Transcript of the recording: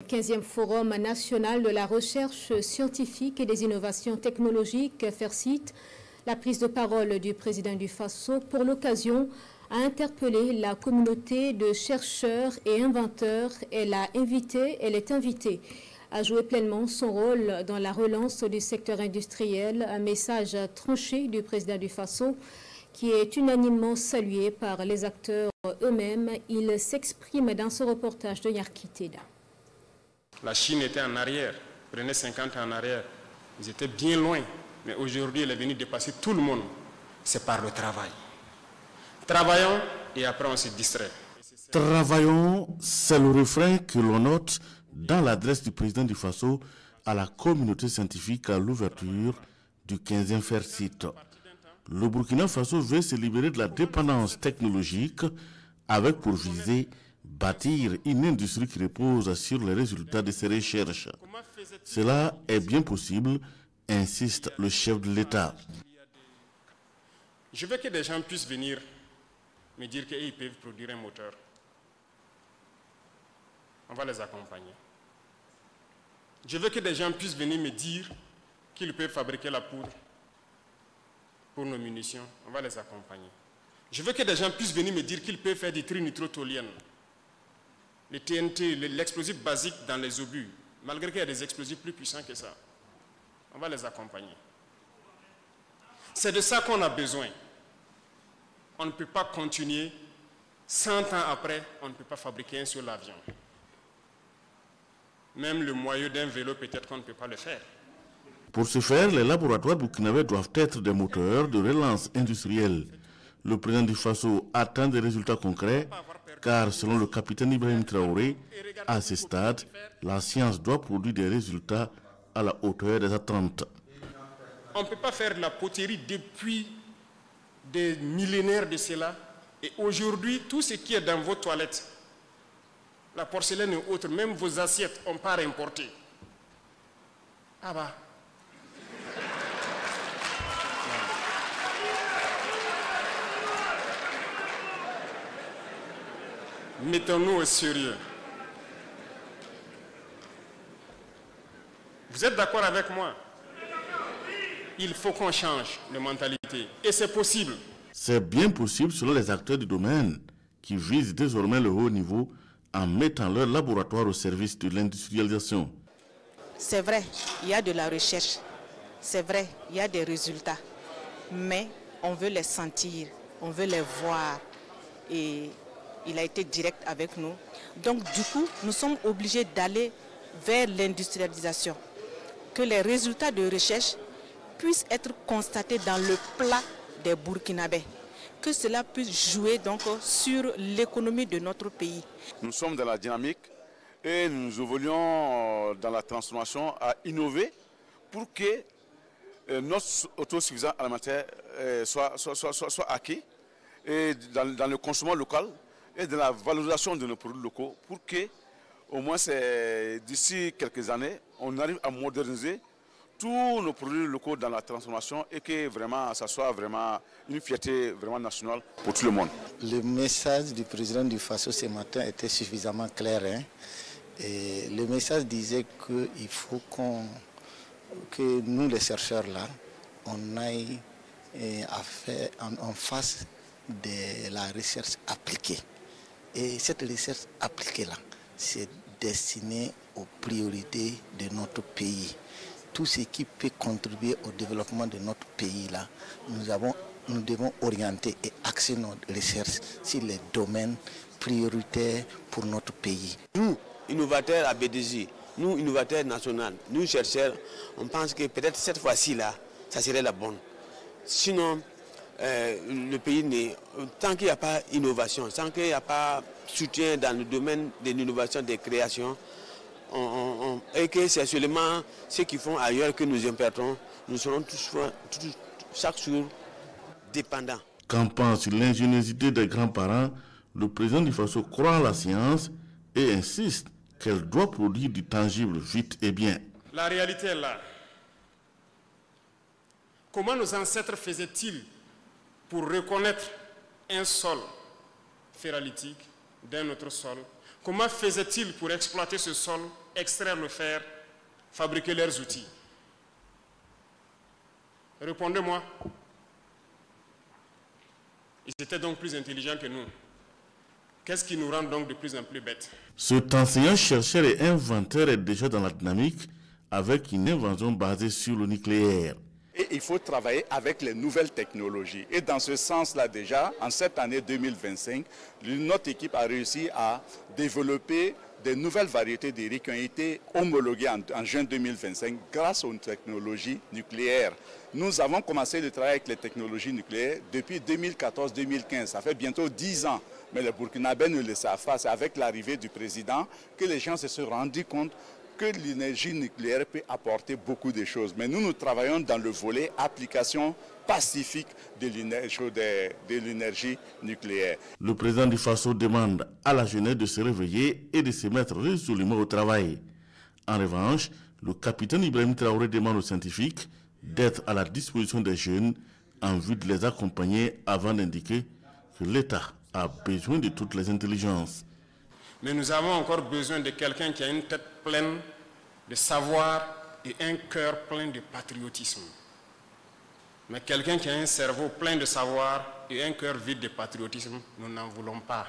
15e Forum national de la recherche scientifique et des innovations technologiques, FERCIT, la prise de parole du président du Faso pour l'occasion a interpellé la communauté de chercheurs et inventeurs. Elle est invitée à jouer pleinement son rôle dans la relance du secteur industriel. Un message tranché du président du Faso qui est unanimement salué par les acteurs eux-mêmes. Il s'exprime dans ce reportage de Yarki Teda. La Chine était en arrière, prenait 50 ans en arrière. Ils étaient bien loin, mais aujourd'hui, elle est venue dépasser tout le monde. C'est par le travail. Travaillons et après on se distrait. Travaillons, c'est le refrain que l'on note dans l'adresse du président du Faso à la communauté scientifique à l'ouverture du 15e FERCIT. Le Burkina Faso veut se libérer de la dépendance technologique avec pour visée bâtir une industrie qui repose sur les résultats de ses recherches. Cela est bien possible, insiste le chef de l'État. Je veux que des gens puissent venir me dire qu'ils peuvent produire un moteur. On va les accompagner. Je veux que des gens puissent venir me dire qu'ils peuvent fabriquer la poudre pour nos munitions. On va les accompagner. Je veux que des gens puissent venir me dire qu'ils peuvent faire des trinitrotoluènes. Les TNT, l'explosif basique dans les obus, malgré qu'il y a des explosifs plus puissants que ça. On va les accompagner. C'est de ça qu'on a besoin. On ne peut pas continuer, 100 ans après, on ne peut pas fabriquer un seul avion. Même le moyeu d'un vélo, peut-être qu'on ne peut pas le faire. Pour ce faire, les laboratoires burkinabés doivent être des moteurs de relance industrielle. Le président du Faso attend des résultats concrets, car selon le capitaine Ibrahim Traoré, à ce stade, la science doit produire des résultats à la hauteur des attentes. On ne peut pas faire de la poterie depuis des millénaires de cela. Et aujourd'hui, tout ce qui est dans vos toilettes, la porcelaine et autres, même vos assiettes, on part importer. Ah bah. Mettons-nous au sérieux. Vous êtes d'accord avec moi? Il faut qu'on change de mentalité. Et c'est possible. C'est bien possible selon les acteurs du domaine qui visent désormais le haut niveau en mettant leur laboratoire au service de l'industrialisation. C'est vrai, il y a de la recherche. C'est vrai, il y a des résultats. Mais on veut les sentir, on veut les voir. Et il a été direct avec nous. Donc du coup, nous sommes obligés d'aller vers l'industrialisation. Que les résultats de recherche puissent être constatés dans le plat des Burkinabés. Que cela puisse jouer donc sur l'économie de notre pays. Nous sommes dans la dynamique et nous évoluons dans la transformation à innover pour que notre autosuffisance alimentaire soit acquis et dans le consommation local et de la valorisation de nos produits locaux pour que, au moins d'ici quelques années, on arrive à moderniser tous nos produits locaux dans la transformation et que vraiment ça soit vraiment une fierté vraiment nationale pour tout le monde. Le message du président du Faso ce matin était suffisamment clair. Et le message disait qu'il faut que nous les chercheurs là, on aille en face de la recherche appliquée. Et cette recherche appliquée-là, c'est destiné aux priorités de notre pays. Tout ce qui peut contribuer au développement de notre pays-là, nous devons orienter et axer notre recherche sur les domaines prioritaires pour notre pays. Nous, innovateurs à BDJ, nous, innovateurs nationaux, nous chercheurs, on pense que peut-être cette fois-ci-là, ça serait la bonne. Sinon, le pays, tant qu'il n'y a pas d'innovation, tant qu'il n'y a pas de soutien dans le domaine de l'innovation, des créations, et que c'est seulement ce qu'ils font ailleurs que nous importons, nous serons chaque jour dépendants. Campant sur l'ingéniosité des grands-parents, le président du Faso croit en la science et insiste qu'elle doit produire du tangible vite et bien. La réalité est là. Comment nos ancêtres faisaient-ils pour reconnaître un sol ferralitique d'un autre sol? Comment faisait-il pour exploiter ce sol extraire le fer, fabriquer leurs outils. Répondez-moi. Ils étaient donc plus intelligents que nous. Qu'est-ce qui nous rend donc de plus en plus bêtes? Cet enseignant, chercheur et inventeur est déjà dans la dynamique avec une invention basée sur le nucléaire. Et il faut travailler avec les nouvelles technologies. Et dans ce sens-là déjà, en cette année 2025, notre équipe a réussi à développer des nouvelles variétés de riz qui ont été homologuées en juin 2025 grâce aux technologies nucléaires. Nous avons commencé le travail avec les technologies nucléaires depuis 2014-2015. Ça fait bientôt 10 ans. Mais les Burkinabés ne le savent pas. C'est avec l'arrivée du président que les gens se sont rendus compte que l'énergie nucléaire peut apporter beaucoup de choses. Mais nous travaillons dans le volet application pacifique de l'énergie nucléaire. Le président du Faso demande à la jeunesse de se réveiller et de se mettre résolument au travail. En revanche, le capitaine Ibrahim Traoré demande aux scientifiques d'être à la disposition des jeunes en vue de les accompagner avant d'indiquer que l'État a besoin de toutes les intelligences. Mais nous avons encore besoin de quelqu'un qui a une tête pleine de savoir et un cœur plein de patriotisme. Mais quelqu'un qui a un cerveau plein de savoir et un cœur vide de patriotisme, nous n'en voulons pas.